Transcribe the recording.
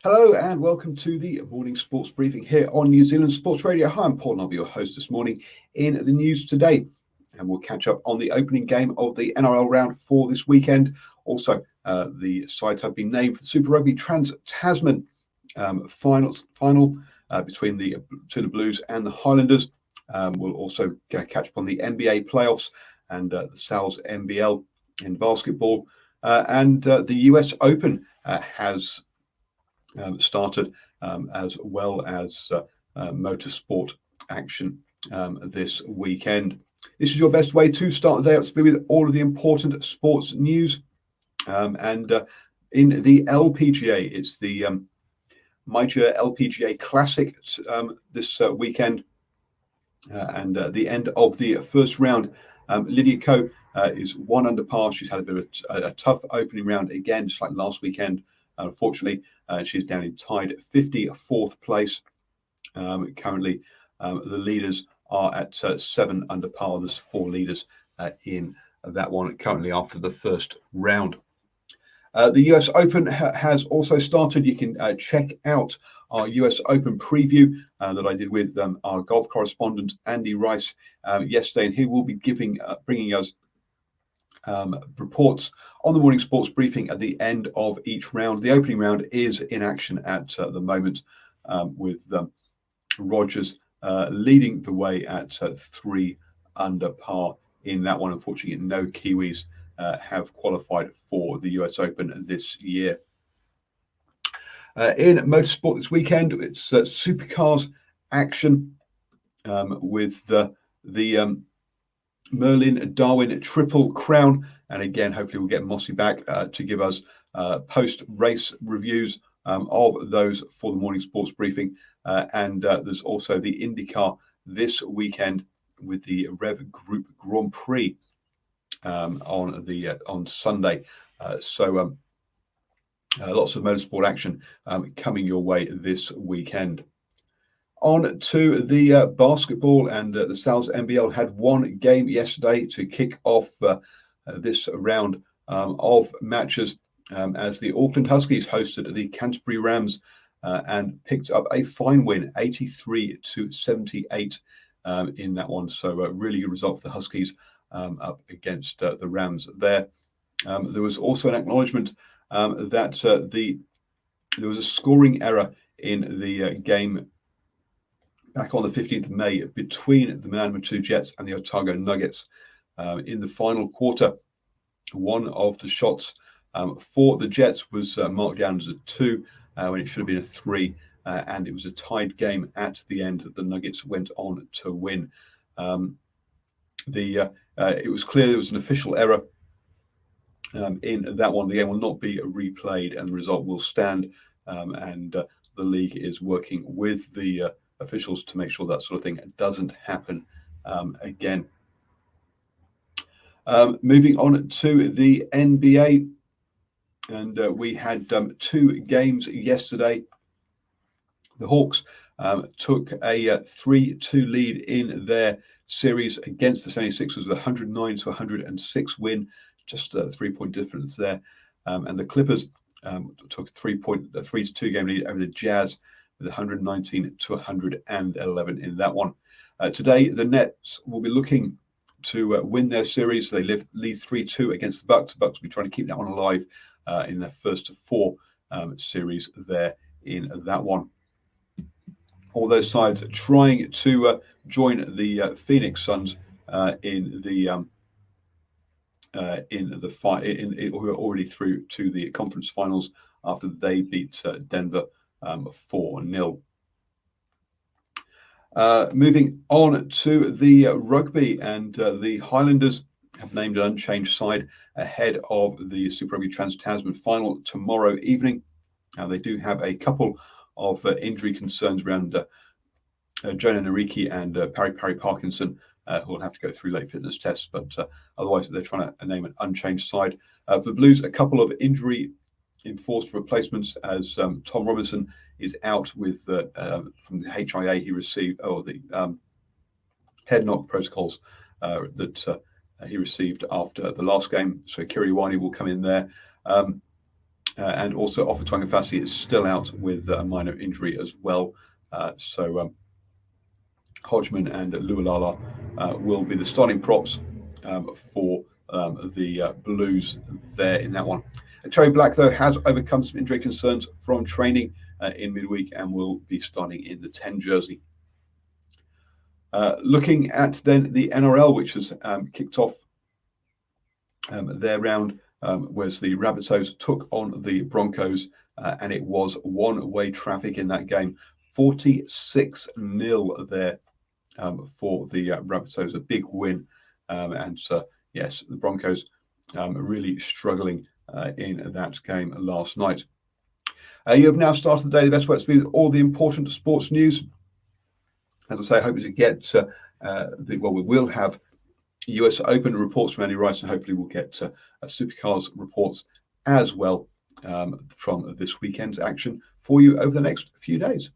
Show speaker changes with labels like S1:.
S1: Hello and welcome to the morning sports briefing here on New Zealand Sports Radio. Hi, I'm Paul and I'll be your host this morning in the news today. And we'll catch up on the opening game of the NRL round for this weekend. Also, the sides have been named for the Super Rugby Trans-Tasman final between the Blues and the Highlanders. We'll also catch up on the NBA playoffs and the Sal's NBL in basketball. And the US Open has started, as well as motorsport action this weekend. This is your best way to start the day up to speed with all of the important sports news. And in the LPGA, it's the Major LPGA Classic this weekend. And the end of the first round, Lydia Ko is 1 under par. She's had a bit of a tough opening round again, just like last weekend. Unfortunately, she's down in tied 54th place. Currently, the leaders are at 7 under par. There's 4 leaders in that one currently after the first round. The US Open has also started. You can check out our US Open preview that I did with our golf correspondent, Andy Rice, yesterday, and he will be bringing us reports on the morning sports briefing at the end of each round. The opening round is in action at the moment, with Rogers leading the way at 3 under par in that one. Unfortunately, no Kiwis have qualified for the US Open this year. In motorsport this weekend, it's supercars action with the Merlin Darwin Triple Crown. And again, hopefully we'll get Mossy back to give us post-race reviews of those for the morning sports briefing. And there's also the IndyCar this weekend with the Rev Group Grand Prix on Sunday. So lots of motorsport action coming your way this weekend. On to the basketball, and the Sal's NBL had one game yesterday to kick off this round of matches as the Auckland Huskies hosted the Canterbury Rams and picked up a fine win, 83-78 in that one. So a really good result for the Huskies up against the Rams there. There was also an acknowledgement that there was a scoring error in the game back on the 15th of May between the Manawatu Jets and the Otago Nuggets. In the final quarter, one of the shots for the Jets was marked down as a 2 when it should have been a 3, and it was a tied game at the end. The Nuggets went on to win. It was clear there was an official error in that one. The game will not be replayed, and the result will stand. And the league is working with the officials to make sure that sort of thing doesn't happen again. Moving on to the NBA, and we had 2 games yesterday. The Hawks took a 3-2 lead in their series against the 76ers with a 109-106 win, just a 3-point difference there. And the Clippers took a 3-2 game lead over the Jazz with 119-111 in that one. Today, the Nets will be looking to win their series. They lead 3-2 against the Bucks. The Bucks will be trying to keep that one alive in their first 4 series there in that one. All those sides are trying to join the Phoenix Suns in the fight, who are already through to the conference finals after they beat Denver 4-0. Moving on to the rugby, and the Highlanders have named an unchanged side ahead of the Super Rugby Trans-Tasman final tomorrow evening. They do have a couple of injury concerns around Jonah Nariki and Parry Parkinson, who will have to go through late fitness tests, but otherwise they're trying to name an unchanged side. For the Blues, a couple of injury enforced replacements as Tom Robinson is out with from the HIA he received, or the head knock protocols that he received after the last game. So Kiriwani will come in there. and also Offa Tuangafasi is still out with a minor injury as well. So Hodgman and Lualala will be the starting props for the Blues there in that one. Terry Black, though, has overcome some injury concerns from training in midweek and will be starting in the 10 jersey. Looking at then the NRL, which has kicked off their round, whereas the Rabbitohs took on the Broncos, and it was one-way traffic in that game. 46-0 there for the Rabbitohs, a big win. And yes, the Broncos really struggling in that game last night. You have now started the Daily Best Bets with all the important sports news. As I say, hoping to get we will have US Open reports from Andy Rice, and hopefully we'll get Supercars reports as well from this weekend's action for you over the next few days.